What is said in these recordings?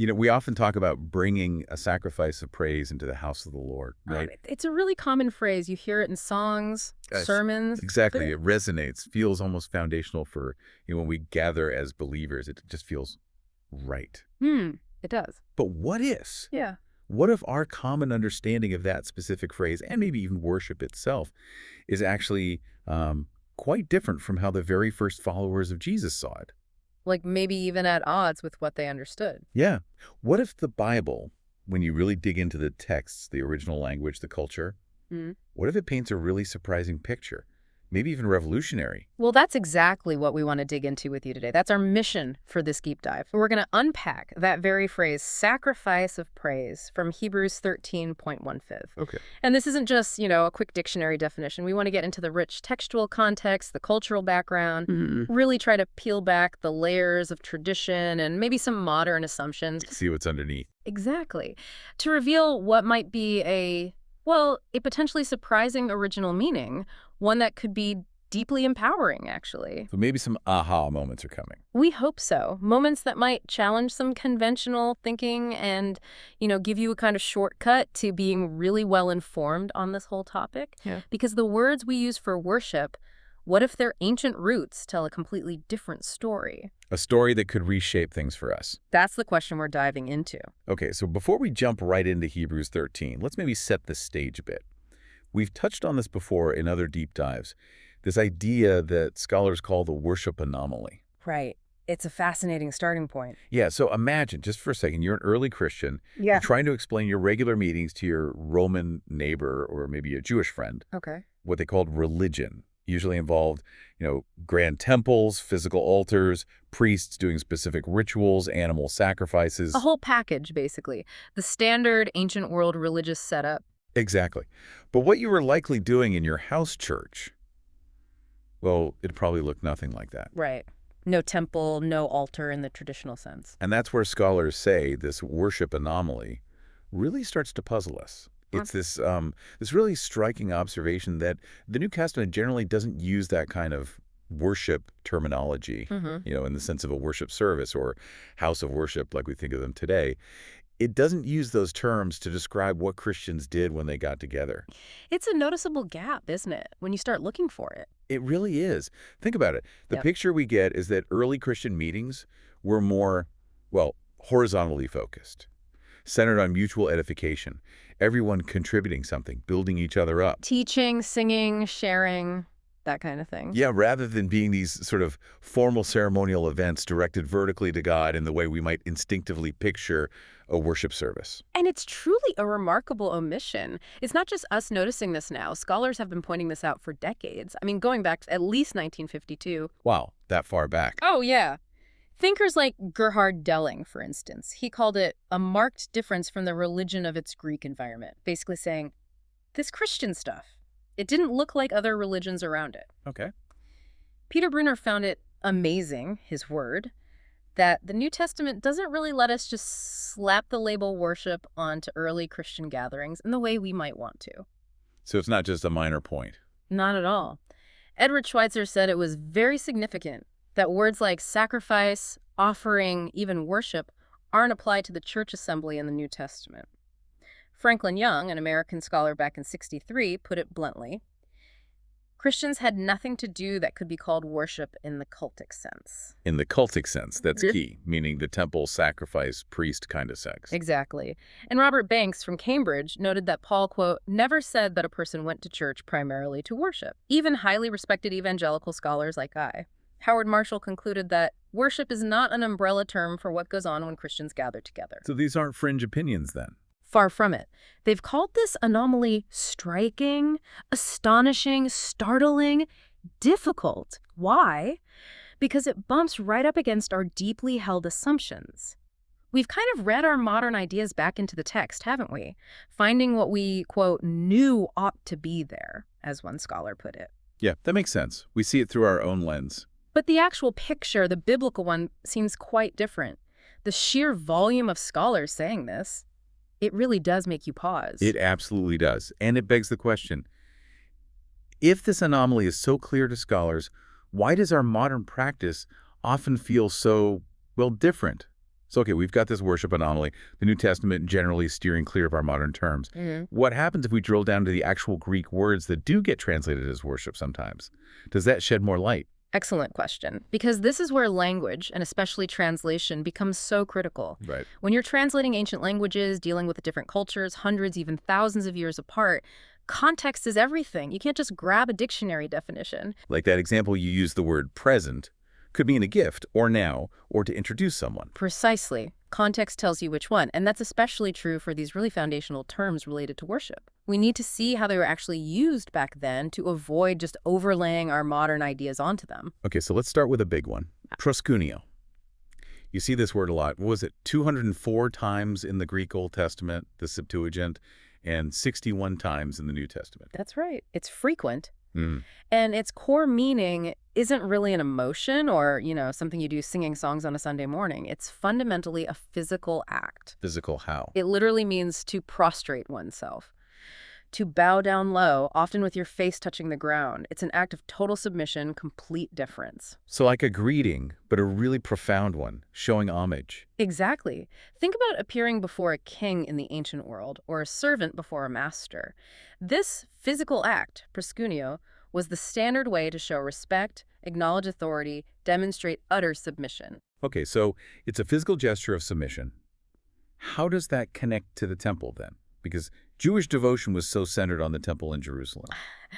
We often talk about bringing a sacrifice of praise into the house of the Lord, right? It's a really common phrase. You hear it in songs, Yes. sermons. Exactly. It resonates, feels almost foundational for, when we gather as believers, it just feels right. It does. But what if? Yeah. What if our common understanding of that specific phrase, and maybe even worship itself, is actually quite different from how the very first followers of Jesus saw it? Like maybe even at odds with what they understood. Yeah. What if the Bible, when you really dig into the texts, the original language, the culture, what if it paints a really surprising picture? Maybe even revolutionary. Well, that's exactly what we want to dig into with you today. That's our mission for this deep dive. We're going to unpack that very phrase, sacrifice of praise, from Hebrews 13.15. Okay. And this isn't just, a quick dictionary definition. We want to get into the rich textual context, the cultural background, really try to peel back the layers of tradition and maybe some modern assumptions. See what's underneath. Exactly. To reveal what might be a potentially surprising original meaning, one that could be deeply empowering, actually. So maybe some aha moments are coming. We hope so. Moments that might challenge some conventional thinking and, give you a kind of shortcut to being really well informed on this whole topic. Yeah. Because the words we use for worship, what if their ancient roots tell a completely different story? A story that could reshape things for us. That's the question we're diving into. Okay, so before we jump right into Hebrews 13, let's maybe set the stage a bit. We've touched on this before in other deep dives, this idea that scholars call the worship anomaly. Right. It's a fascinating starting point. Yeah, so imagine, just for a second, you're an early Christian. Yeah. You're trying to explain your regular meetings to your Roman neighbor or maybe a Jewish friend. Okay. What they called religion. Usually involved, grand temples, physical altars, priests doing specific rituals, animal sacrifices. A whole package, basically. The standard ancient world religious setup. Exactly. But what you were likely doing in your house church, well, it probably looked nothing like that. Right. No temple, no altar in the traditional sense. And that's where scholars say this worship anomaly really starts to puzzle us. It's this really striking observation that the New Testament generally doesn't use that kind of worship terminology, in the sense of a worship service or house of worship like we think of them today. It doesn't use those terms to describe what Christians did when they got together. It's a noticeable gap, isn't it, when you start looking for it? It really is. Think about it. The picture we get is that early Christian meetings were more, horizontally focused, centered on mutual edification, everyone contributing something, building each other up. Teaching, singing, sharing, that kind of thing. Yeah, rather than being these sort of formal ceremonial events directed vertically to God in the way we might instinctively picture a worship service. And it's truly a remarkable omission. It's not just us noticing this now. Scholars have been pointing this out for decades. I mean, going back to at least 1952. Wow, that far back. Oh, yeah. Thinkers like Gerhard Delling, for instance, he called it a marked difference from the religion of its Greek environment, basically saying, this Christian stuff, it didn't look like other religions around it. Okay. Peter Brunner found it amazing, his word, that the New Testament doesn't really let us just slap the label worship onto early Christian gatherings in the way we might want to. So it's not just a minor point. Not at all. Edward Schweitzer said it was very significant that words like sacrifice, offering, even worship aren't applied to the church assembly in the New Testament. Franklin Young, an American scholar back in '63, put it bluntly, Christians had nothing to do that could be called worship in the cultic sense. In the cultic sense, that's key, meaning the temple, sacrifice, priest kind of sex. Exactly. And Robert Banks from Cambridge noted that Paul, quote, never said that a person went to church primarily to worship. Even highly respected evangelical scholars like I. Howard Marshall concluded that worship is not an umbrella term for what goes on when Christians gather together. So these aren't fringe opinions then? Far from it. They've called this anomaly striking, astonishing, startling, difficult. Why? Because it bumps right up against our deeply held assumptions. We've kind of read our modern ideas back into the text, haven't we? Finding what we, quote, knew ought to be there, as one scholar put it. Yeah, that makes sense. We see it through our own lens. But the actual picture, the biblical one, seems quite different. The sheer volume of scholars saying this, it really does make you pause. It absolutely does. And it begs the question, if this anomaly is so clear to scholars, why does our modern practice often feel so, different, So, okay, we've got this worship anomaly, the New Testament generally steering clear of our modern terms. Hmm. What happens if we drill down to the actual Greek words that do get translated as worship sometimes? Does that shed more light? Excellent question. Because this is where language, and especially translation, becomes so critical. Right. When you're translating ancient languages, dealing with different cultures, hundreds, even thousands of years apart, context is everything. You can't just grab a dictionary definition. Like that example you used, the word present could mean a gift, or now, or to introduce someone. Precisely. Context tells you which one, and that's especially true for these really foundational terms related to worship. We need to see how they were actually used back then to avoid just overlaying our modern ideas onto them. Okay, so let's start with a big one. Proscaneo. You see this word a lot. What was it, 204 times in the Greek Old Testament, the Septuagint, and 61 times in the New Testament? That's right. It's frequent. Mm. And its core meaning isn't really an emotion or, something you do singing songs on a Sunday morning. It's fundamentally a physical act. Physical how? It literally means to prostrate oneself, to bow down low, often with your face touching the ground. It's an act of total submission, complete deference. So like a greeting, but a really profound one, showing homage. Exactly. Think about appearing before a king in the ancient world or a servant before a master. This physical act, proskuneo, was the standard way to show respect, acknowledge authority, demonstrate utter submission. Okay, so it's a physical gesture of submission. How does that connect to the temple then? Because Jewish devotion was so centered on the temple in Jerusalem.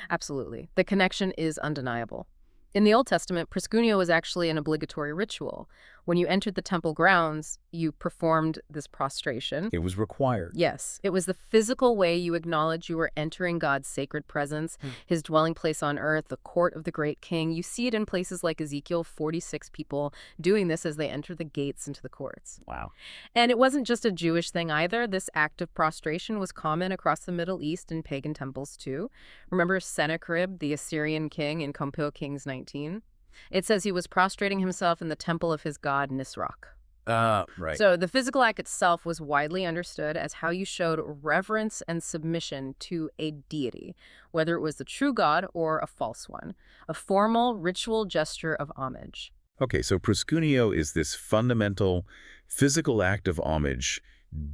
Absolutely. The connection is undeniable. In the Old Testament, proskuneo was actually an obligatory ritual. When you entered the temple grounds, you performed this prostration. It was required. Yes, it was the physical way you acknowledge you were entering God's sacred presence, his dwelling place on earth, the court of the great king. You see it in places like Ezekiel, 46 people doing this as they enter the gates into the courts. Wow. And it wasn't just a Jewish thing either. This act of prostration was common across the Middle East in pagan temples too. Remember Sennacherib, the Assyrian king in Compare Kings 19? It says he was prostrating himself in the temple of his god Nisroch. Right. So the physical act itself was widely understood as how you showed reverence and submission to a deity, whether it was the true god or a false one, a formal ritual gesture of homage. Okay, so proskuneo is this fundamental physical act of homage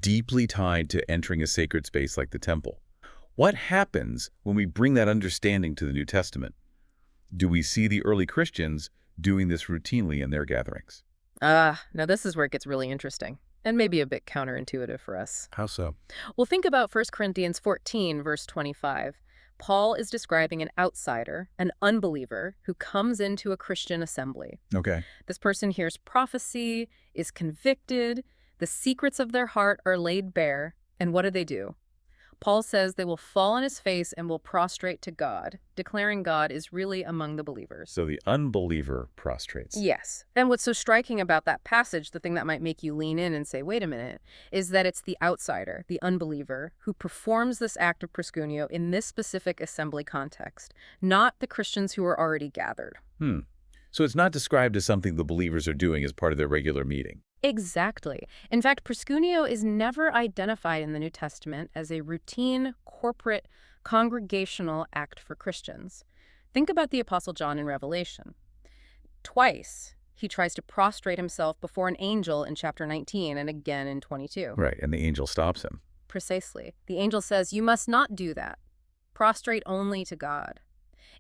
deeply tied to entering a sacred space like the temple. What happens when we bring that understanding to the New Testament? Do we see the early Christians doing this routinely in their gatherings? Now this is where it gets really interesting, and maybe a bit counterintuitive for us. How so? Well, think about 1 Corinthians 14, verse 25. Paul is describing an outsider, an unbeliever, who comes into a Christian assembly. Okay. This person hears prophecy, is convicted, the secrets of their heart are laid bare, and what do? Paul says they will fall on his face and will prostrate to God, declaring God is really among the believers. So the unbeliever prostrates. Yes. And what's so striking about that passage, the thing that might make you lean in and say, wait a minute, is that it's the outsider, the unbeliever, who performs this act of proskuneo in this specific assembly context, not the Christians who are already gathered. So it's not described as something the believers are doing as part of their regular meeting. Exactly. In fact, proskuneo is never identified in the New Testament as a routine, corporate, congregational act for Christians. Think about the Apostle John in Revelation. Twice, he tries to prostrate himself before an angel in chapter 19 and again in 22. Right, and the angel stops him. Precisely. The angel says, you must not do that. Prostrate only to God.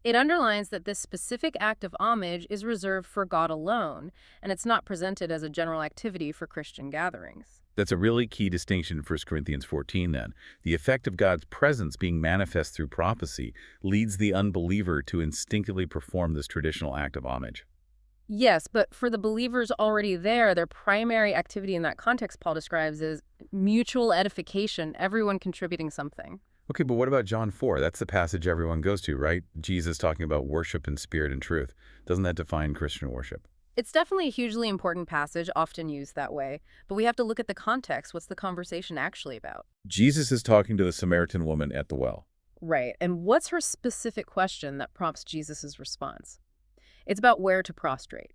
It underlines that this specific act of homage is reserved for God alone, and it's not presented as a general activity for Christian gatherings. That's a really key distinction in 1 Corinthians 14 then. The effect of God's presence being manifest through prophecy leads the unbeliever to instinctively perform this traditional act of homage. Yes, but for the believers already there, their primary activity in that context Paul describes is mutual edification, everyone contributing something. Okay, but what about John 4? That's the passage everyone goes to, right? Jesus talking about worship in spirit and truth. Doesn't that define Christian worship? It's definitely a hugely important passage, often used that way, but we have to look at the context. What's the conversation actually about? Jesus is talking to the Samaritan woman at the well. Right, and what's her specific question that prompts Jesus' response? It's about where to prostrate.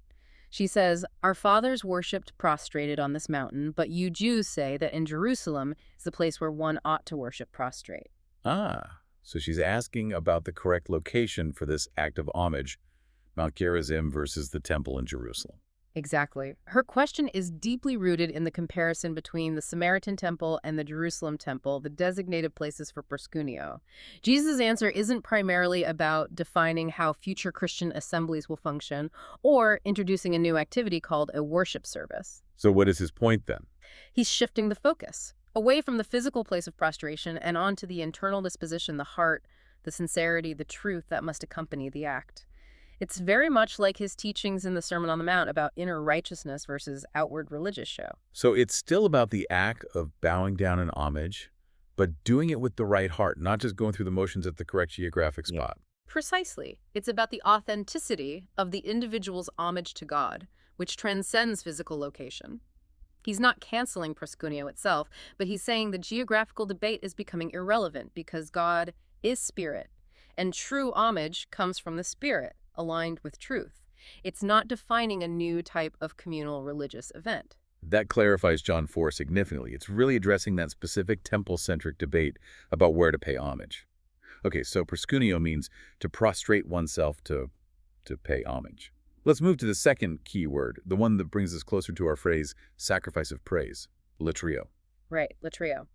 She says, our fathers worshipped prostrated on this mountain, but you Jews say that in Jerusalem is the place where one ought to worship prostrate. So she's asking about the correct location for this act of homage, Mount Gerizim versus the temple in Jerusalem. Exactly. Her question is deeply rooted in the comparison between the Samaritan temple and the Jerusalem temple, the designated places for proskuneo. Jesus' answer isn't primarily about defining how future Christian assemblies will function or introducing a new activity called a worship service. So what is his point then? He's shifting the focus away from the physical place of prostration and onto the internal disposition, the heart, the sincerity, the truth that must accompany the act. It's very much like his teachings in the Sermon on the Mount about inner righteousness versus outward religious show. So it's still about the act of bowing down in homage, but doing it with the right heart, not just going through the motions at the correct geographic Yeah. spot. Precisely. It's about the authenticity of the individual's homage to God, which transcends physical location. He's not canceling proskuneo itself, but he's saying the geographical debate is becoming irrelevant because God is spirit, and true homage comes from the spirit, aligned with truth. It's not defining a new type of communal religious event. That clarifies John 4 significantly. It's really addressing that specific temple-centric debate about where to pay homage. Okay, so proskuneo means to prostrate oneself to pay homage. Let's move to the second key word, the one that brings us closer to our phrase, sacrifice of praise, latrueo. Right, latrueo.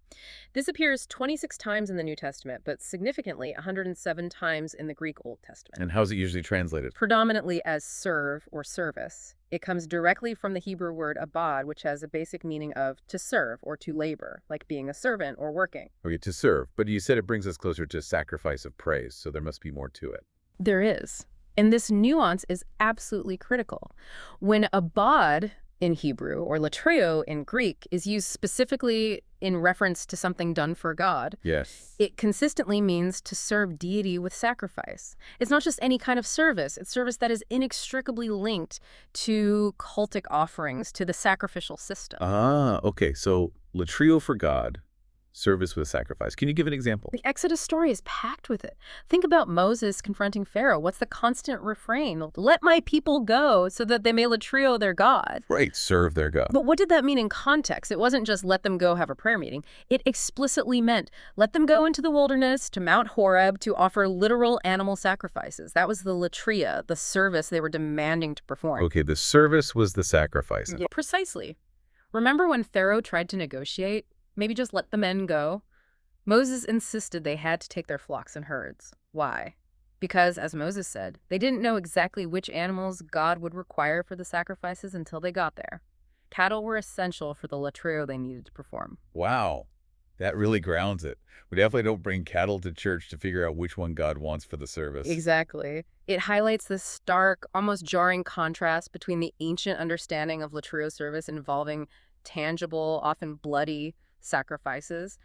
This appears 26 times in the New Testament, but significantly 107 times in the Greek Old Testament. And how's it usually translated? Predominantly as serve or service. It comes directly from the Hebrew word abad, which has a basic meaning of to serve or to labor, like being a servant or working. Okay, to serve, but you said it brings us closer to sacrifice of praise, so there must be more to it. There is. And this nuance is absolutely critical. When abad in Hebrew or latrueo in Greek is used specifically in reference to something done for God, Yes. it consistently means to serve deity with sacrifice. It's not just any kind of service. It's service that is inextricably linked to cultic offerings, to the sacrificial system. Ah, okay, so latrueo for God, service with sacrifice. Can you give an example? The Exodus story is packed with it. Think about Moses confronting Pharaoh. What's the constant refrain? Let my people go so that they may latrueo their God. Right, serve their God. But what did that mean in context? It wasn't just let them go have a prayer meeting. It explicitly meant let them go into the wilderness, to Mount Horeb, to offer literal animal sacrifices. That was the latria, the service they were demanding to perform. Okay, the service was the sacrifice. Yeah, precisely. Remember when Pharaoh tried to negotiate? Maybe just let the men go? Moses insisted they had to take their flocks and herds. Why? Because, as Moses said, they didn't know exactly which animals God would require for the sacrifices until they got there. Cattle were essential for the latrueo they needed to perform. Wow, that really grounds it. We definitely don't bring cattle to church to figure out which one God wants for the service. Exactly. It highlights this stark, almost jarring contrast between the ancient understanding of latrueo service involving tangible, often bloody, sacrifices,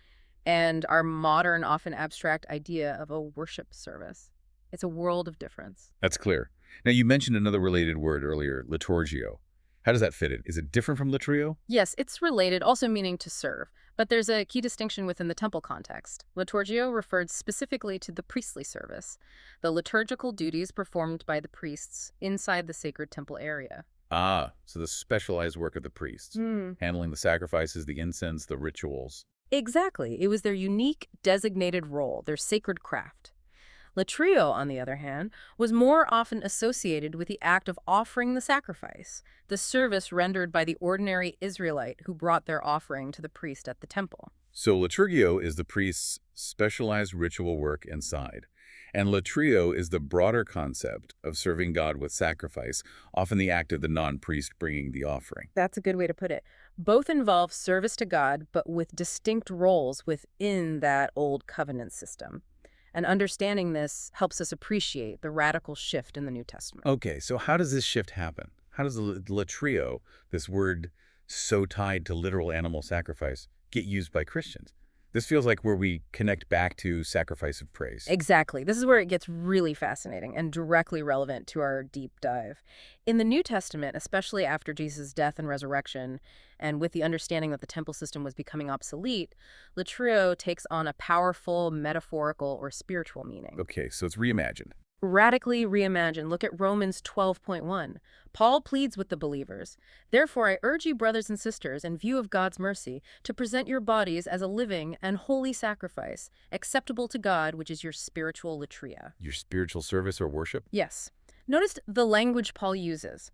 and our modern, often abstract idea of a worship service. It's a world of difference. That's clear. Now, you mentioned another related word earlier, liturgio. How does that fit in? Is it different from latrueo? Yes, it's related, also meaning to serve, but there's a key distinction within the temple context. Liturgio referred specifically to the priestly service, the liturgical duties performed by the priests inside the sacred temple area. Ah, so the specialized work of the priests, handling the sacrifices, the incense, the rituals. Exactly. It was their unique, designated role, their sacred craft. Latrueo, on the other hand, was more often associated with the act of offering the sacrifice, the service rendered by the ordinary Israelite who brought their offering to the priest at the temple. So liturgio is the priest's specialized ritual work inside. And latrueo is the broader concept of serving God with sacrifice, often the act of the non-priest bringing the offering. That's a good way to put it. Both involve service to God, but with distinct roles within that old covenant system. And understanding this helps us appreciate the radical shift in the New Testament. Okay, so how does this shift happen? How does the latrueo, this word so tied to literal animal sacrifice, get used by Christians? This feels like where we connect back to sacrifice of praise. Exactly. This is where it gets really fascinating and directly relevant to our deep dive. In the New Testament, especially after Jesus' death and resurrection, and with the understanding that the temple system was becoming obsolete, latrueo takes on a powerful metaphorical or spiritual meaning. Okay, so it's reimagined. Radically reimagined. Look at Romans 12:1. Paul pleads with the believers. Therefore, I urge you, brothers and sisters, in view of God's mercy, to present your bodies as a living and holy sacrifice, acceptable to God, which is your spiritual latria. Your spiritual service or worship? Yes. Notice the language Paul uses.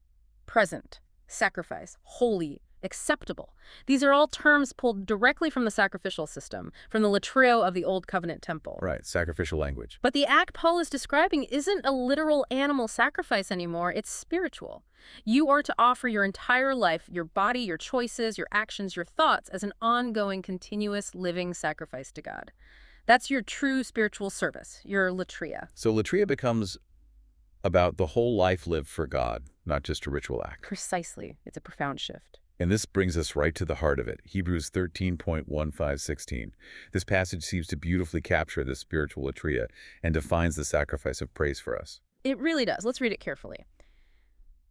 Present, sacrifice, holy, acceptable. These are all terms pulled directly from the sacrificial system, from the latrueo of the Old Covenant temple. Right, sacrificial language. But the act Paul is describing isn't a literal animal sacrifice anymore, it's spiritual. You are to offer your entire life, your body, your choices, your actions, your thoughts as an ongoing, continuous, living sacrifice to God. That's your true spiritual service, your latria. So latria becomes about the whole life lived for God, not just a ritual act. Precisely. It's a profound shift. And this brings us right to the heart of it, Hebrews 13.1516. This passage seems to beautifully capture the spiritual latria and defines the sacrifice of praise for us. It really does. Let's read it carefully.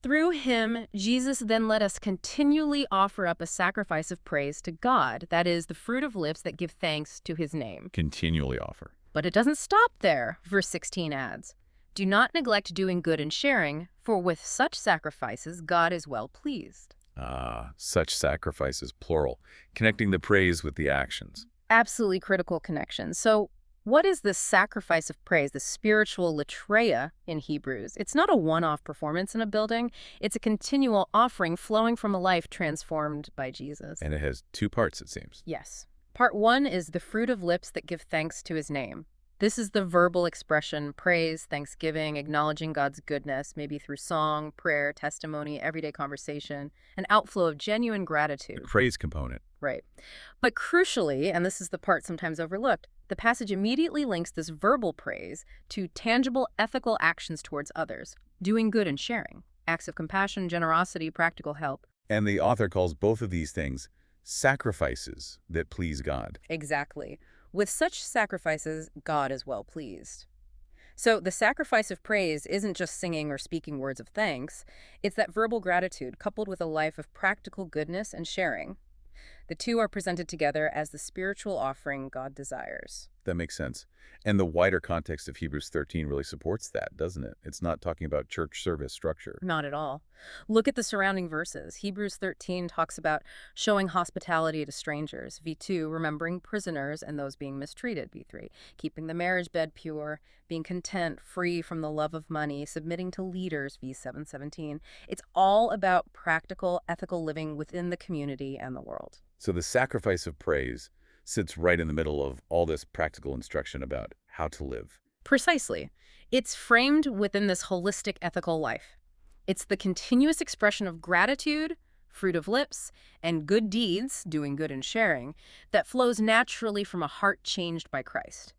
Through him, Jesus then let us continually offer up a sacrifice of praise to God, that is, the fruit of lips that give thanks to his name. Continually offer. But it doesn't stop there, verse 16 adds. Do not neglect doing good and sharing, for with such sacrifices God is well pleased. Ah, such sacrifices, plural, connecting the praise with the actions. Absolutely critical connection. So what is this sacrifice of praise, the spiritual latreia in Hebrews? It's not a one-off performance in a building. It's a continual offering flowing from a life transformed by Jesus. And it has two parts, it seems. Yes. Part one is the fruit of lips that give thanks to his name. This is the verbal expression, praise, thanksgiving, acknowledging God's goodness, maybe through song, prayer, testimony, everyday conversation, an outflow of genuine gratitude. The praise component. Right. But crucially, and this is the part sometimes overlooked, the passage immediately links this verbal praise to tangible ethical actions towards others, doing good and sharing, acts of compassion, generosity, practical help. And the author calls both of these things sacrifices that please God. Exactly. With such sacrifices, God is well pleased. So the sacrifice of praise isn't just singing or speaking words of thanks. It's that verbal gratitude coupled with a life of practical goodness and sharing. The two are presented together as the spiritual offering God desires. That makes sense. And the wider context of Hebrews 13 really supports that, doesn't it? It's not talking about church service structure. Not at all. Look at the surrounding verses. Hebrews 13 talks about showing hospitality to strangers. V2, remembering prisoners and those being mistreated. V3, keeping the marriage bed pure, being content, free from the love of money, submitting to leaders. V7:17. It's all about practical, ethical living within the community and the world. So the sacrifice of praise sits right in the middle of all this practical instruction about how to live. Precisely. It's framed within this holistic ethical life. It's the continuous expression of gratitude, fruit of lips, and good deeds, doing good and sharing, that flows naturally from a heart changed by Christ.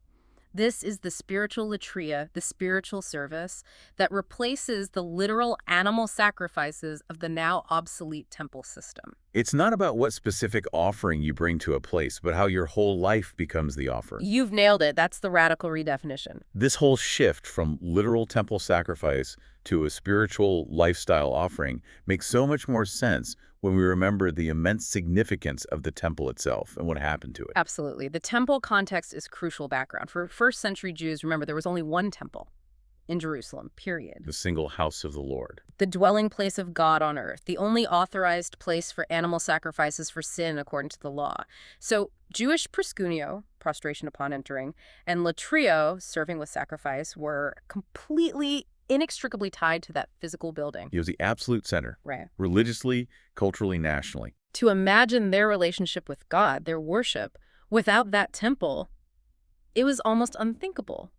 This is the spiritual latria, the spiritual service, that replaces the literal animal sacrifices of the now obsolete temple system. It's not about what specific offering you bring to a place, but how your whole life becomes the offering. You've nailed it. That's the radical redefinition. This whole shift from literal temple sacrifice to a spiritual lifestyle offering makes so much more sense when we remember the immense significance of the temple itself and what happened to it. Absolutely. The temple context is crucial background. For first century Jews, remember, there was only one temple in Jerusalem, period. The single house of the Lord. The dwelling place of God on earth, the only authorized place for animal sacrifices for sin according to the law. So Jewish proscaneo, prostration upon entering, and latrueo, serving with sacrifice, were completely inextricably tied to that physical building. It was the absolute center. Right. Religiously, culturally, nationally. To imagine their relationship with God, their worship, without that temple, it was almost unthinkable.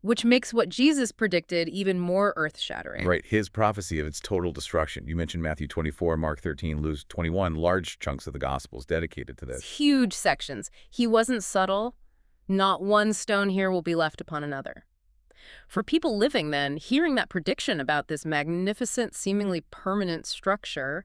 Which makes what Jesus predicted even more earth-shattering. Right, his prophecy of its total destruction. You mentioned Matthew 24, Mark 13, Luke 21, large chunks of the Gospels dedicated to this. Huge sections. He wasn't subtle. Not one stone here will be left upon another. For people living then, hearing that prediction about this magnificent, seemingly permanent structure,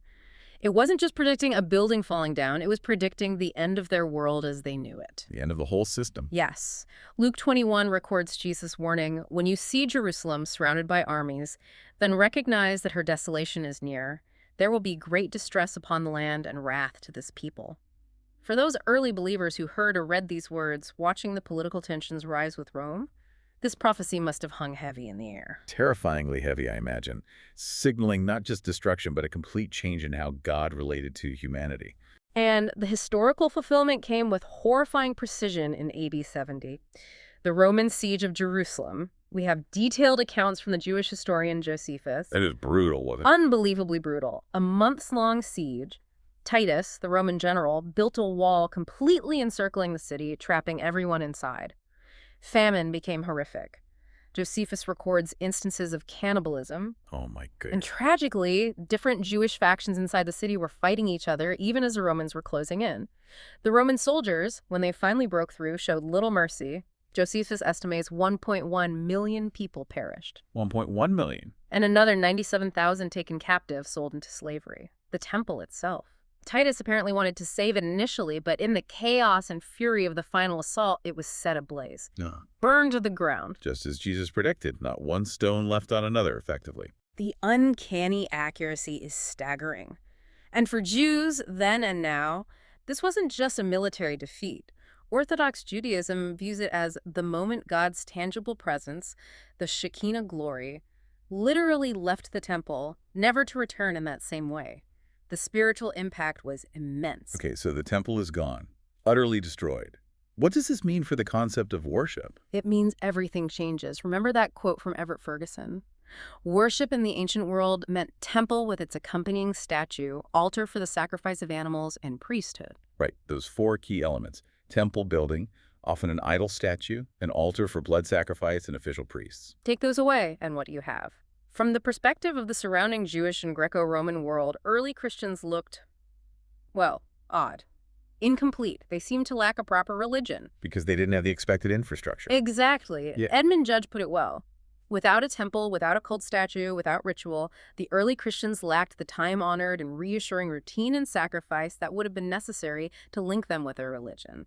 it wasn't just predicting a building falling down, it was predicting the end of their world as they knew it. The end of the whole system. Yes. Luke 21 records Jesus' warning, "When you see Jerusalem surrounded by armies, then recognize that her desolation is near. There will be great distress upon the land and wrath to this people." For those early believers who heard or read these words, watching the political tensions rise with Rome, this prophecy must have hung heavy in the air. Terrifyingly heavy, I imagine, signaling not just destruction, but a complete change in how God related to humanity. And the historical fulfillment came with horrifying precision in AD 70. The Roman siege of Jerusalem, We have detailed accounts from the Jewish historian Josephus. That is brutal, wasn't it? Unbelievably brutal. A months-long siege. Titus, the Roman general, built a wall completely encircling the city, trapping everyone inside. Famine became horrific. Josephus records instances of cannibalism. Oh my And goodness. tragically, different Jewish factions inside the city were fighting each other even as the Romans were closing in. The Roman soldiers, when they finally broke through, showed little mercy. Josephus estimates 1.1 million people perished, 1.1 million. and another 97,000 taken captive, sold into slavery. The temple itself. Titus apparently wanted to save it initially, but in the chaos and fury of the final assault, it was set ablaze. Burned to the ground. Just as Jesus predicted, not one stone left on another, effectively. The uncanny accuracy is staggering. And for Jews then and now, this wasn't just a military defeat. Orthodox Judaism views it as the moment God's tangible presence, the Shekinah glory, literally left the temple, never to return in that same way. The spiritual impact was immense. Okay, so the temple is gone, utterly destroyed. What does this mean for the concept of worship? It means everything changes. Remember that quote from Everett Ferguson? Worship in the ancient world meant temple with its accompanying statue, altar for the sacrifice of animals, and priesthood. Right, those four key elements. Temple building, often an idol statue, an altar for blood sacrifice, and official priests. Take those away, and what do you have? From the perspective of the surrounding Jewish and Greco-Roman world, early Christians looked, well, odd. Incomplete. They seemed to lack a proper religion. Because they didn't have the expected infrastructure. Exactly. Yeah. Edmund Judge put it well. Without a temple, without a cult statue, without ritual, the early Christians lacked the time-honored and reassuring routine and sacrifice that would have been necessary to link them with their religion.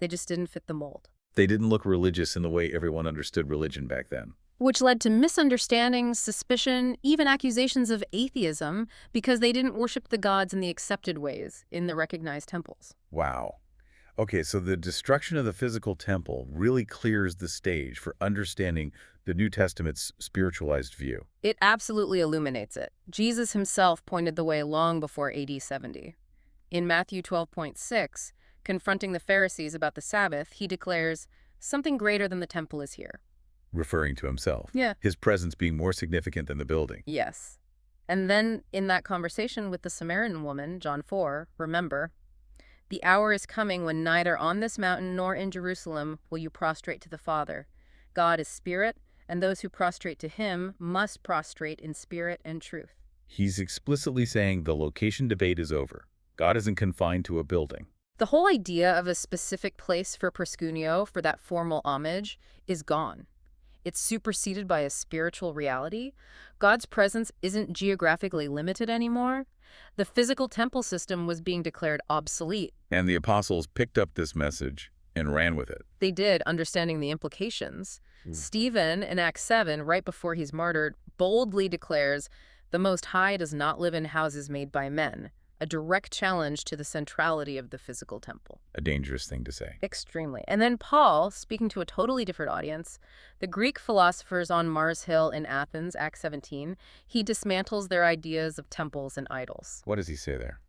They just didn't fit the mold. They didn't look religious in the way everyone understood religion back then. Which led to misunderstandings, suspicion, even accusations of atheism because they didn't worship the gods in the accepted ways in the recognized temples. Wow. Okay, so the destruction of the physical temple really clears the stage for understanding the New Testament's spiritualized view. It absolutely illuminates it. Jesus himself pointed the way long before AD 70. In Matthew 12.6, confronting the Pharisees about the Sabbath, he declares, "Something greater than the temple is here." Referring to himself. Yeah. His presence being more significant than the building. Yes. And then in that conversation with the Samaritan woman, John 4, remember, "The hour is coming when neither on this mountain nor in Jerusalem will you prostrate to the Father. God is spirit, and those who prostrate to him must prostrate in spirit and truth." He's explicitly saying the location debate is over. God isn't confined to a building. The whole idea of a specific place for proscaneo, for that formal homage, is gone. It's superseded by a spiritual reality. God's presence isn't geographically limited anymore. The physical temple system was being declared obsolete. And the apostles picked up this message and ran with it. They did, understanding the implications. Stephen, in Acts 7, right before he's martyred, boldly declares, "The Most High does not live in houses made by men," a direct challenge to the centrality of the physical temple. A dangerous thing to say. Extremely. And then Paul, speaking to a totally different audience, the Greek philosophers on Mars Hill in Athens, Acts 17, he dismantles their ideas of temples and idols. What does he say there?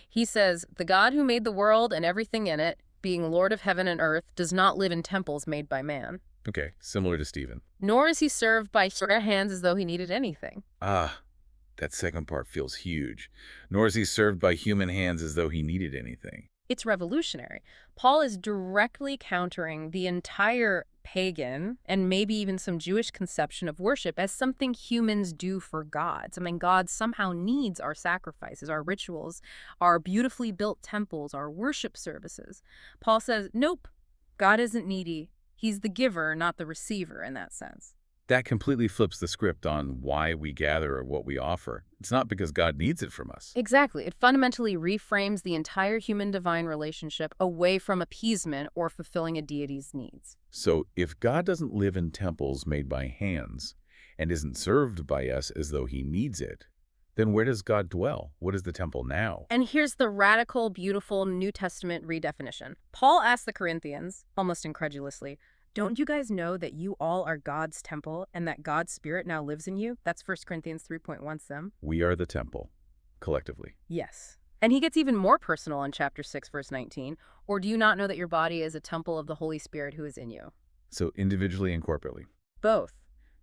He says, "The God who made the world and everything in it, being Lord of heaven and earth, does not live in temples made by man. Okay, similar to Stephen. Nor is he served by human hands as though he needed anything." That second part feels huge. Nor is he served by human hands as though he needed anything. It's revolutionary. Paul is directly countering the entire pagan and maybe even some Jewish conception of worship as something humans do for gods. I mean, God somehow needs our sacrifices, our rituals, our beautifully built temples, our worship services. Paul says, nope, God isn't needy. He's the giver, not the receiver in that sense. That completely flips the script on why we gather or what we offer. It's not because God needs it from us. Exactly. It fundamentally reframes the entire human-divine relationship away from appeasement or fulfilling a deity's needs. So if God doesn't live in temples made by hands and isn't served by us as though he needs it, then where does God dwell? What is the temple now? And here's the radical, beautiful New Testament redefinition. Paul asked the Corinthians, almost incredulously, "Don't you guys know that you all are God's temple and that God's Spirit now lives in you?" That's 1 Corinthians 3.1 sem. We are the temple, collectively. Yes. And he gets even more personal in chapter 6, verse 19. "Or do you not know that your body is a temple of the Holy Spirit who is in you?" So individually and corporately. Both.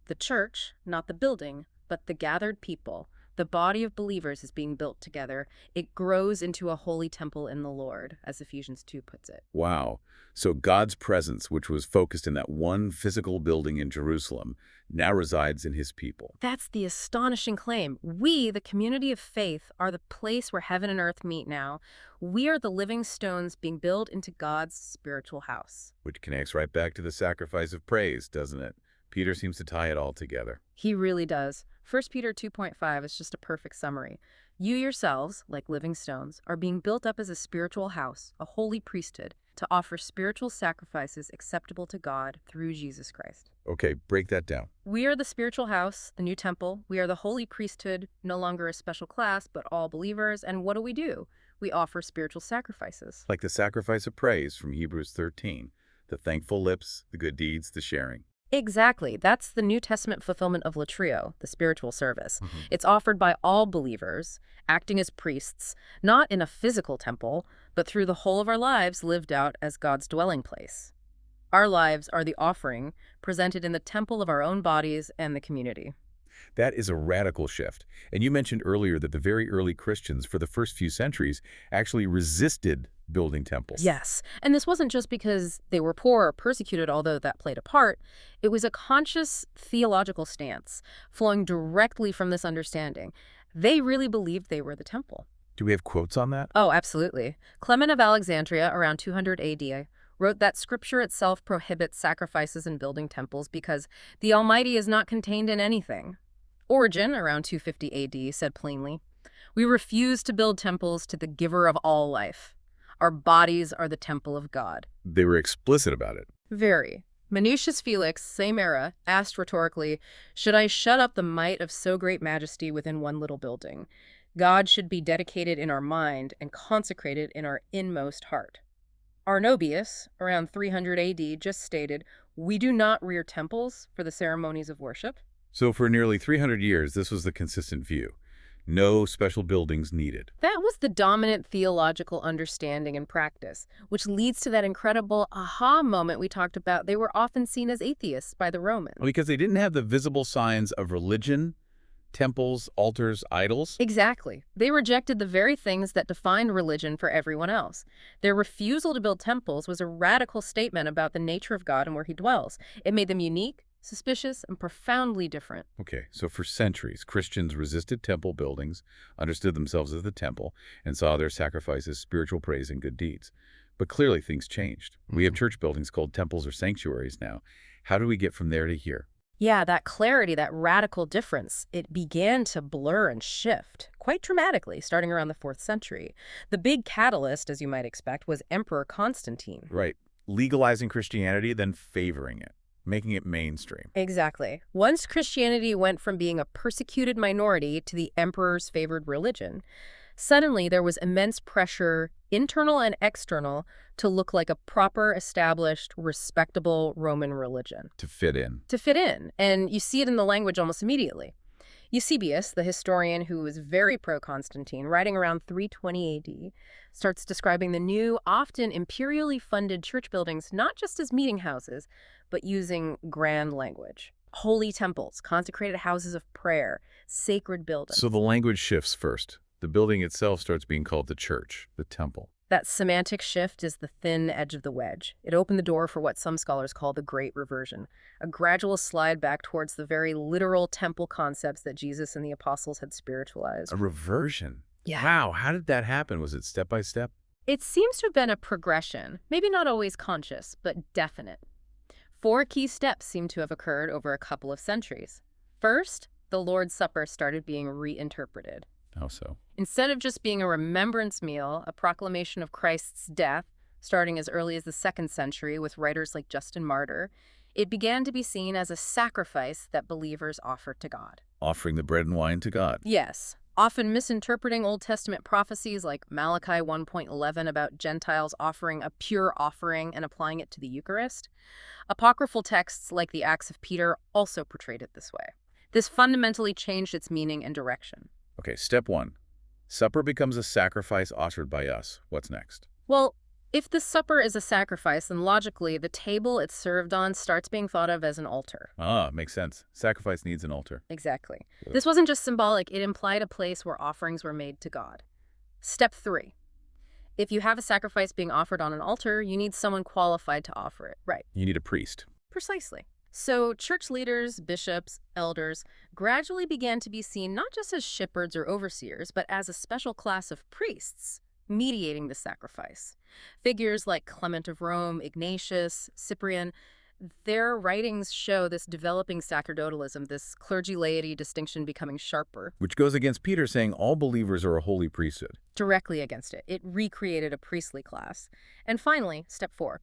The church, not the building, but the gathered people, the body of believers is being built together. It grows into a holy temple in the Lord, as Ephesians 2 puts it. Wow. So God's presence, which was focused in that one physical building in Jerusalem, now resides in his people. That's the astonishing claim. We, the community of faith, are the place where heaven and earth meet now. We are the living stones being built into God's spiritual house. Which connects right back to the sacrifice of praise, doesn't it? Peter seems to tie it all together. He really does. 1 Peter 2.5 is just a perfect summary. You yourselves, like living stones, are being built up as a spiritual house, a holy priesthood, to offer spiritual sacrifices acceptable to God through Jesus Christ. Okay, break that down. We are the spiritual house, the new temple. We are the holy priesthood, no longer a special class, but all believers. And what do? We offer spiritual sacrifices. Like the sacrifice of praise from Hebrews 13, the thankful lips, the good deeds, the sharing. Exactly. That's the New Testament fulfillment of latrueo, the spiritual service. Mhm. It's offered by all believers, acting as priests, not in a physical temple, but through the whole of our lives lived out as God's dwelling place. Our lives are the offering presented in the temple of our own bodies and the community. That is a radical shift. And you mentioned earlier that the very early Christians, for the first few centuries, actually resisted building temples. Yes, and this wasn't just because they were poor or persecuted, although that played a part. It was a conscious theological stance flowing directly from this understanding. They really believed they were the temple. Do we have quotes on that? Oh, absolutely. Clement of Alexandria, around 200 AD, wrote that scripture itself prohibits sacrifices and building temples because the Almighty is not contained in anything. Origen, around 250 AD, said plainly, "We refuse to build temples to the giver of all life. Our bodies are the temple of God." They were explicit about it. Very. Minucius Felix, same era, asked rhetorically, "Should I shut up the might of so great majesty within one little building? God should be dedicated in our mind and consecrated in our inmost heart." Arnobius, around 300 AD, just stated, "We do not rear temples for the ceremonies of worship." So for nearly 300 years, this was the consistent view. No special buildings needed. That was the dominant theological understanding and practice, which leads to that incredible aha moment we talked about. They were often seen as atheists by the Romans. Because they didn't have the visible signs of religion, temples, altars, idols. Exactly. They rejected the very things that defined religion for everyone else. Their refusal to build temples was a radical statement about the nature of God and where he dwells. It made them unique, suspicious, and profoundly different. Okay, so for centuries, Christians resisted temple buildings, understood themselves as the temple, and saw their sacrifices, spiritual praise, and good deeds. But clearly things changed. We have church buildings called temples or sanctuaries now. How do we get from there to here? Yeah, that clarity, that radical difference, it began to blur and shift quite dramatically starting around the 4th century. The big catalyst, as you might expect, was Emperor Constantine. Right. Legalizing Christianity, then favoring it, making it mainstream. Exactly. Once Christianity went from being a persecuted minority to the emperor's favored religion, suddenly there was immense pressure, internal and external, to look like a proper, established, respectable Roman religion. To fit in. To fit in. And you see it in the language almost immediately. Eusebius, the historian who was very pro-Constantine, writing around 320 AD, starts describing the new, often imperially funded church buildings not just as meeting houses, but using grand language. Holy temples, consecrated houses of prayer, sacred buildings. So the language shifts first. The building itself starts being called the church, the temple. That semantic shift is the thin edge of the wedge. It opened the door for what some scholars call the Great Reversion, a gradual slide back towards the very literal temple concepts that Jesus and the apostles had spiritualized. A reversion? Yeah. Wow, how did that happen? Was it step by step? It seems to have been a progression, maybe not always conscious, but definite. 4 key steps seem to have occurred over a couple of centuries. First, the Lord's Supper started being reinterpreted. How so? Instead of just being a remembrance meal, a proclamation of Christ's death, starting as early as the 2nd century with writers like Justin Martyr, it began to be seen as a sacrifice that believers offered to God. Offering the bread and wine to God. Yes, often misinterpreting Old Testament prophecies like Malachi 1.11 about Gentiles offering a pure offering and applying it to the Eucharist. Apocryphal texts like the Acts of Peter also portrayed it this way. This fundamentally changed its meaning and direction. Okay, step 1. Supper becomes a sacrifice offered by us. What's next? Well, If the supper is a sacrifice, then logically, the table it's served on starts being thought of as an altar. Ah, makes sense. Sacrifice needs an altar. Exactly. Ugh. This wasn't just symbolic, it implied a place where offerings were made to God. Step 3. If you have a sacrifice being offered on an altar, you need someone qualified to offer it. Right. You need a priest. Precisely. So church leaders, bishops, elders gradually began to be seen not just as shepherds or overseers, but as a special class of priests mediating the sacrifice. Figures like Clement of Rome, Ignatius, Cyprian, their writings show this developing sacerdotalism, this clergy-laity distinction becoming sharper. Which goes against Peter saying all believers are a holy priesthood. Directly against it. It recreated a priestly class. And finally, step 4.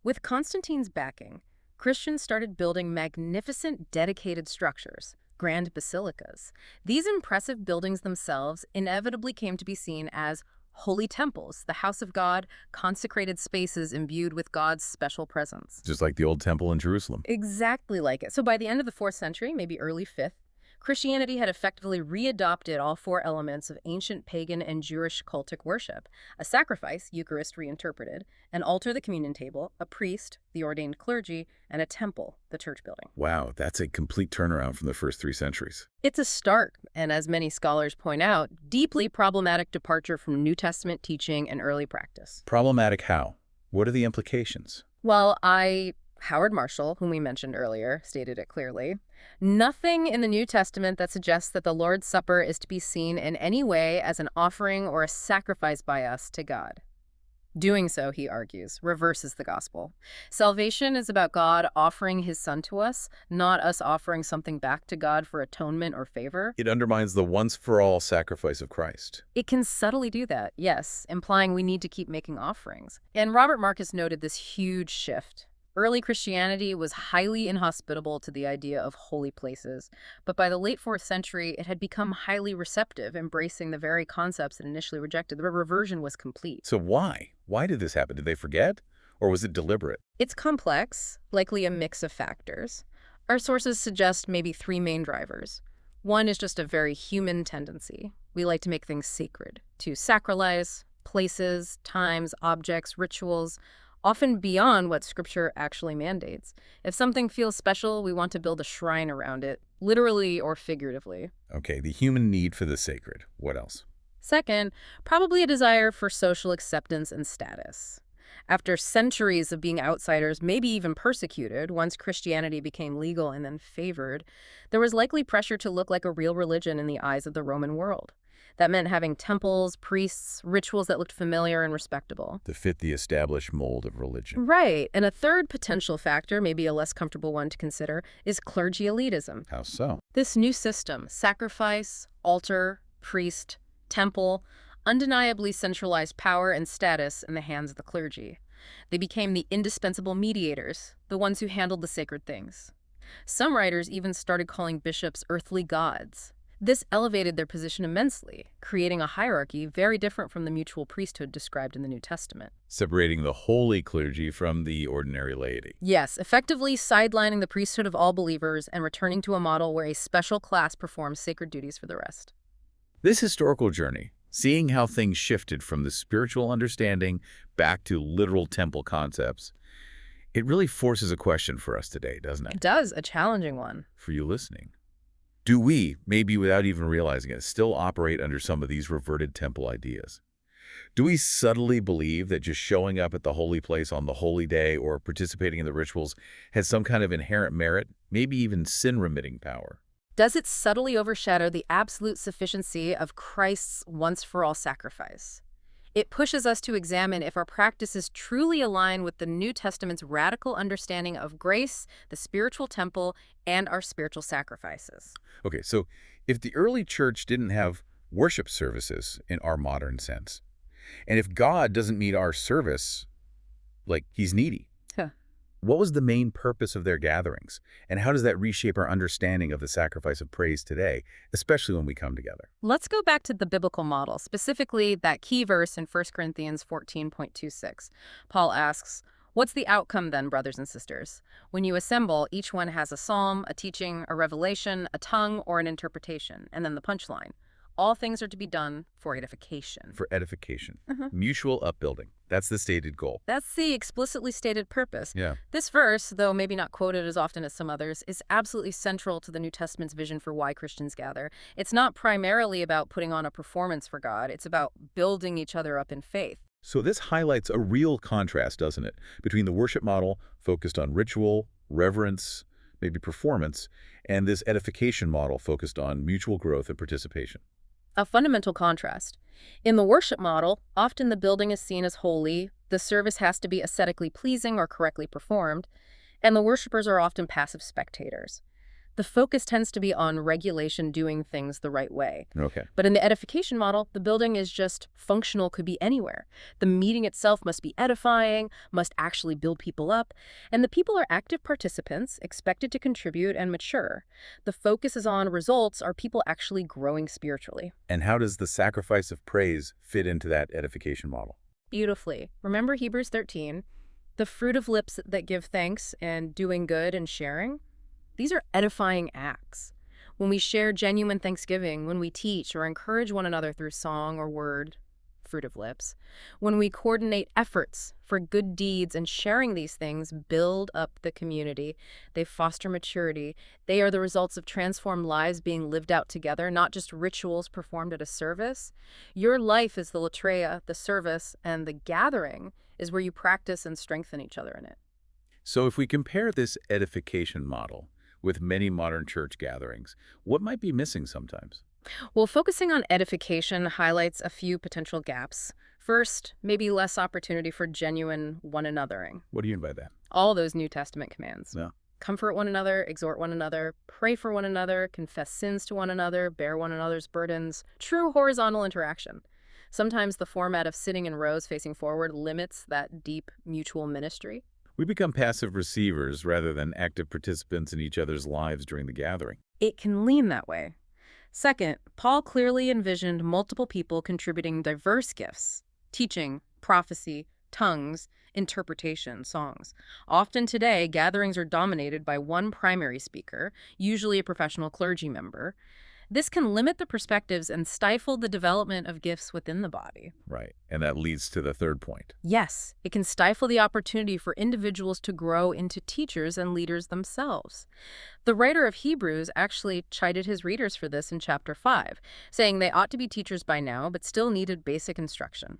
With Constantine's backing, Christians started building magnificent, dedicated structures, grand basilicas. These impressive buildings themselves inevitably came to be seen as holy temples, the house of God, consecrated spaces imbued with God's special presence. Just like the old temple in Jerusalem. Exactly like it. So by the end of the 4th century, maybe early 5th, Christianity had effectively readopted all 4 elements of ancient pagan and Jewish cultic worship: a sacrifice, Eucharist reinterpreted, an altar, the communion table, a priest, the ordained clergy, and a temple, the church building. Wow, that's a complete turnaround from the first 3 centuries. It's a stark, and as many scholars point out, deeply problematic departure from New Testament teaching and early practice. Problematic how? What are the implications? Well, Howard Marshall, whom we mentioned earlier, stated it clearly. Nothing in the New Testament that suggests that the Lord's Supper is to be seen in any way as an offering or a sacrifice by us to God. Doing so, he argues, reverses the gospel. Salvation is about God offering his Son to us, not us offering something back to God for atonement or favor. It undermines the once-for-all sacrifice of Christ. It can subtly do that, yes, implying we need to keep making offerings. And Robert Marcus noted this huge shift. Early Christianity was highly inhospitable to the idea of holy places, but by the late 4th century, it had become highly receptive, embracing the very concepts it initially rejected. The reversion was complete. So why? Why did this happen? Did they forget? Or was it deliberate? It's complex, likely a mix of factors. Our sources suggest maybe 3 main drivers. One is just a very human tendency. We like to make things sacred, to sacralize places, times, objects, rituals, often beyond what Scripture actually mandates. If something feels special, we want to build a shrine around it, literally or figuratively. Okay, the human need for the sacred. What else? Second, probably a desire for social acceptance and status. After centuries of being outsiders, maybe even persecuted, once Christianity became legal and then favored, there was likely pressure to look like a real religion in the eyes of the Roman world. That meant having temples, priests, rituals that looked familiar and respectable. To fit the established mold of religion. Right. And a third potential factor, maybe a less comfortable one to consider, is clergy elitism. How so? This new system, sacrifice, altar, priest, temple, undeniably centralized power and status in the hands of the clergy. They became the indispensable mediators, the ones who handled the sacred things. Some writers even started calling bishops earthly gods. This elevated their position immensely, creating a hierarchy very different from the mutual priesthood described in the New Testament. Separating the holy clergy from the ordinary laity. Yes, effectively sidelining the priesthood of all believers and returning to a model where a special class performs sacred duties for the rest. This historical journey, seeing how things shifted from the spiritual understanding back to literal temple concepts, it really forces a question for us today, doesn't it? It does, a challenging one. For you listening. Do we, maybe without even realizing it, still operate under some of these reverted temple ideas? Do we subtly believe that just showing up at the holy place on the holy day or participating in the rituals has some kind of inherent merit, maybe even sin-remitting power? Does it subtly overshadow the absolute sufficiency of Christ's once-for-all sacrifice? It pushes us to examine if our practices truly align with the New Testament's radical understanding of grace, the spiritual temple, and our spiritual sacrifices. Okay, so if the early church didn't have worship services in our modern sense, and if God doesn't meet our service, like he's needy, what was the main purpose of their gatherings? And how does that reshape our understanding of the sacrifice of praise today, especially when we come together? Let's go back to the biblical model, specifically that key verse in 1 Corinthians 14.26. Paul asks, "What's the outcome then, brothers and sisters? When you assemble, each one has a psalm, a teaching, a revelation, a tongue, or an interpretation." And then the punchline. All things are to be done for edification. For edification. Mhm. Mutual upbuilding. That's the stated goal. That's the explicitly stated purpose. Yeah. This verse, though maybe not quoted as often as some others, is absolutely central to the New Testament's vision for why Christians gather. It's not primarily about putting on a performance for God. It's about building each other up in faith. So this highlights a real contrast, doesn't it, between the worship model focused on ritual, reverence, maybe performance, and this edification model focused on mutual growth and participation. A fundamental contrast. In the worship model, often the building is seen as holy, the service has to be aesthetically pleasing or correctly performed, and the worshipers are often passive spectators. The focus tends to be on regulation, doing things the right way. Okay. But in the edification model, the building is just functional, could be anywhere. The meeting itself must be edifying, must actually build people up, and the people are active participants, expected to contribute and mature. The focus is on results. Are people actually growing spiritually? And how does the sacrifice of praise fit into that edification model? Beautifully. Remember Hebrews 13? The fruit of lips that give thanks and doing good and sharing? These are edifying acts. When we share genuine thanksgiving, when we teach or encourage one another through song or word, fruit of lips, when we coordinate efforts for good deeds and sharing these things build up the community. They foster maturity. They are the results of transformed lives being lived out together, not just rituals performed at a service. Your life is the latrueo, the service, and the gathering is where you practice and strengthen each other in it. So if we compare this edification model with many modern church gatherings, what might be missing sometimes? Well, focusing on edification highlights a few potential gaps. First, maybe less opportunity for genuine one anothering. What do you mean by that? All those New Testament commands. Yeah. Comfort one another, exhort one another, pray for one another, confess sins to one another, bear one another's burdens. True horizontal interaction. Sometimes the format of sitting in rows facing forward limits that deep mutual ministry. We become passive receivers rather than active participants in each other's lives during the gathering. It can lean that way. Second, Paul clearly envisioned multiple people contributing diverse gifts: teaching, prophecy, tongues, interpretation, songs. Often today, gatherings are dominated by one primary speaker, usually a professional clergy member. This can limit the perspectives and stifle the development of gifts within the body. Right. And that leads to the third point. Yes, it can stifle the opportunity for individuals to grow into teachers and leaders themselves. The writer of Hebrews actually chided his readers for this in chapter 5, saying they ought to be teachers by now, but still needed basic instruction.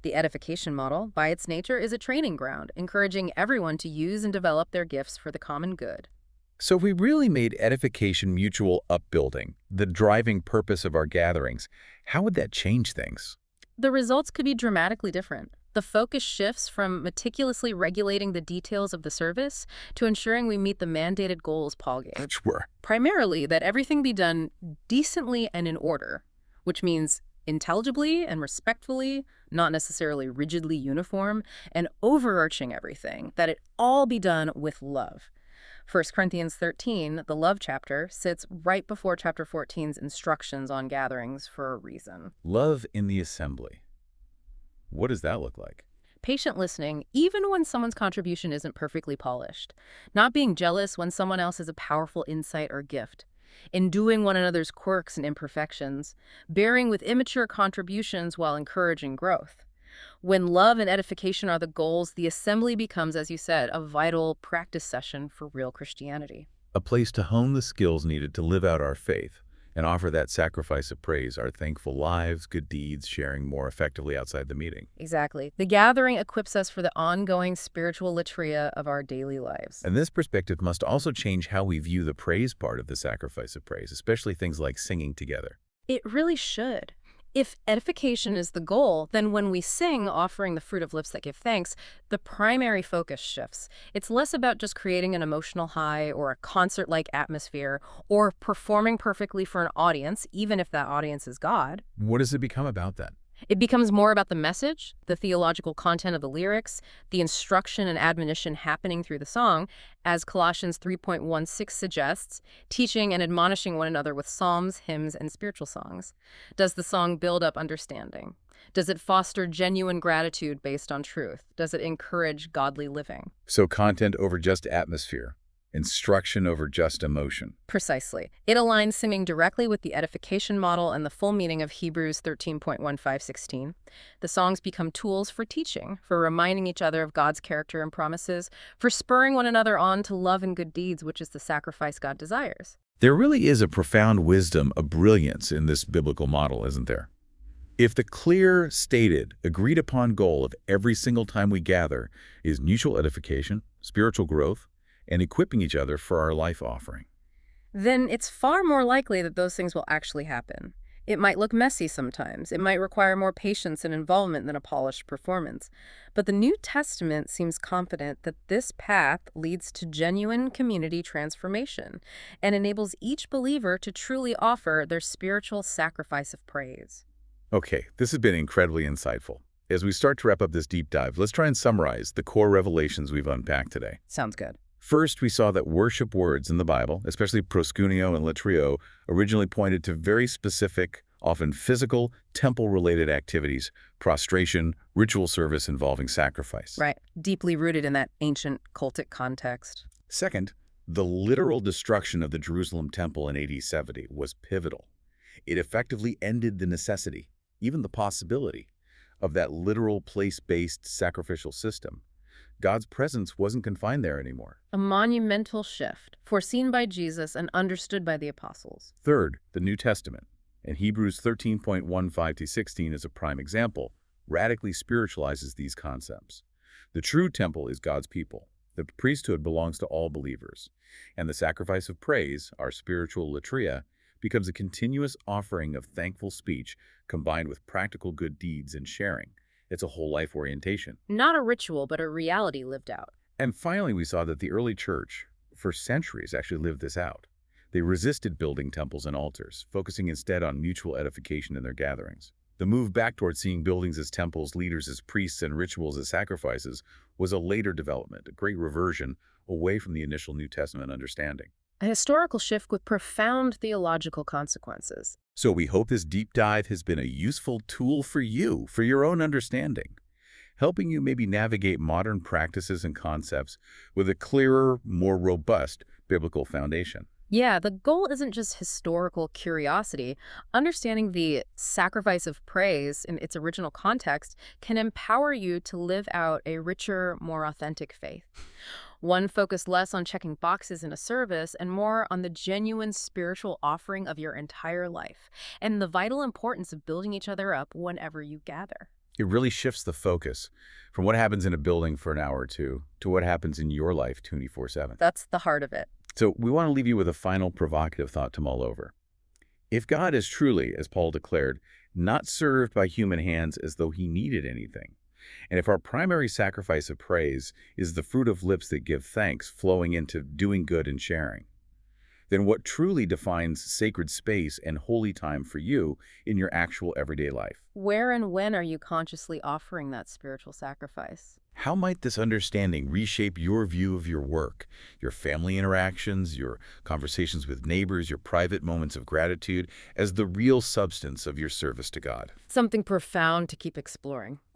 The edification model, by its nature, is a training ground, encouraging everyone to use and develop their gifts for the common good. So if we really made edification mutual upbuilding the driving purpose of our gatherings, how would that change things? The results could be dramatically different. The focus shifts from meticulously regulating the details of the service to ensuring we meet the mandated goals Paul gave. Sure. Primarily, that everything be done decently and in order, which means intelligibly and respectfully, not necessarily rigidly uniform, and overarching everything, that it all be done with love. 1 Corinthians 13, the love chapter, sits right before chapter 14's instructions on gatherings for a reason. Love in the assembly. What does that look like? Patient listening, even when someone's contribution isn't perfectly polished. Not being jealous when someone else has a powerful insight or gift. Enduing one another's quirks and imperfections. Bearing with immature contributions while encouraging growth. When love and edification are the goals, the assembly becomes, as you said, a vital practice session for real Christianity. A place to hone the skills needed to live out our faith and offer that sacrifice of praise, our thankful lives, good deeds, sharing more effectively outside the meeting. Exactly. The gathering equips us for the ongoing spiritual latria of our daily lives. And this perspective must also change how we view the praise part of the sacrifice of praise, especially things like singing together. It really should. If edification is the goal, then when we sing, offering the fruit of lips that give thanks, the primary focus shifts. It's less about just creating an emotional high or a concert-like atmosphere or performing perfectly for an audience, even if that audience is God. What does it become about that? It becomes more about the message, the theological content of the lyrics, the instruction and admonition happening through the song, as Colossians 3.16 suggests, teaching and admonishing one another with psalms, hymns, and spiritual songs. Does the song build up understanding? Does it foster genuine gratitude based on truth? Does it encourage godly living? So content over just atmosphere. Instruction over just emotion. Precisely. It aligns singing directly with the edification model and the full meaning of Hebrews 13.15:16. The songs become tools for teaching, for reminding each other of God's character and promises, for spurring one another on to love and good deeds, which is the sacrifice God desires. There really is a profound wisdom, a brilliance in this biblical model, isn't there? If the clear, stated, agreed upon goal of every single time we gather is mutual edification, spiritual growth, and equipping each other for our life offering. Then it's far more likely that those things will actually happen. It might look messy sometimes. It might require more patience and involvement than a polished performance. But the New Testament seems confident that this path leads to genuine community transformation and enables each believer to truly offer their spiritual sacrifice of praise. Okay, this has been incredibly insightful. As we start to wrap up this deep dive, let's try and summarize the core revelations we've unpacked today. Sounds good. First, we saw that worship words in the Bible, especially proscaneo and latrueo, originally pointed to very specific, often physical, temple-related activities, prostration, ritual service involving sacrifice. Right. Deeply rooted in that ancient cultic context. Second, the literal destruction of the Jerusalem temple in AD 70 was pivotal. It effectively ended the necessity, even the possibility, of that literal place-based sacrificial system. God's presence wasn't confined there anymore. A monumental shift, foreseen by Jesus and understood by the apostles. Third, the New Testament, and Hebrews 13.15-16 is a prime example, radically spiritualizes these concepts. The true temple is God's people. The priesthood belongs to all believers. And the sacrifice of praise, our spiritual latria, becomes a continuous offering of thankful speech combined with practical good deeds and sharing. It's a whole life orientation. Not a ritual, but a reality lived out. And finally, we saw that the early church, for centuries, actually lived this out. They resisted building temples and altars, focusing instead on mutual edification in their gatherings. The move back toward seeing buildings as temples, leaders as priests, and rituals as sacrifices was a later development, a great reversion away from the initial New Testament understanding. A historical shift with profound theological consequences. So we hope this deep dive has been a useful tool for you, for your own understanding, helping you maybe navigate modern practices and concepts with a clearer, more robust biblical foundation. Yeah, the goal isn't just historical curiosity. Understanding the sacrifice of praise in its original context can empower you to live out a richer, more authentic faith. One focused less on checking boxes in a service and more on the genuine spiritual offering of your entire life and the vital importance of building each other up whenever you gather. It really shifts the focus from what happens in a building for an hour or two to what happens in your life 24/7. That's the heart of it. So we want to leave you with a final provocative thought to mull over. If God is truly, as Paul declared, not served by human hands as though he needed anything, and if our primary sacrifice of praise is the fruit of lips that give thanks flowing into doing good and sharing, then what truly defines sacred space and holy time for you in your actual everyday life? Where and when are you consciously offering that spiritual sacrifice? How might this understanding reshape your view of your work, your family interactions, your conversations with neighbors, your private moments of gratitude, as the real substance of your service to God? Something profound to keep exploring.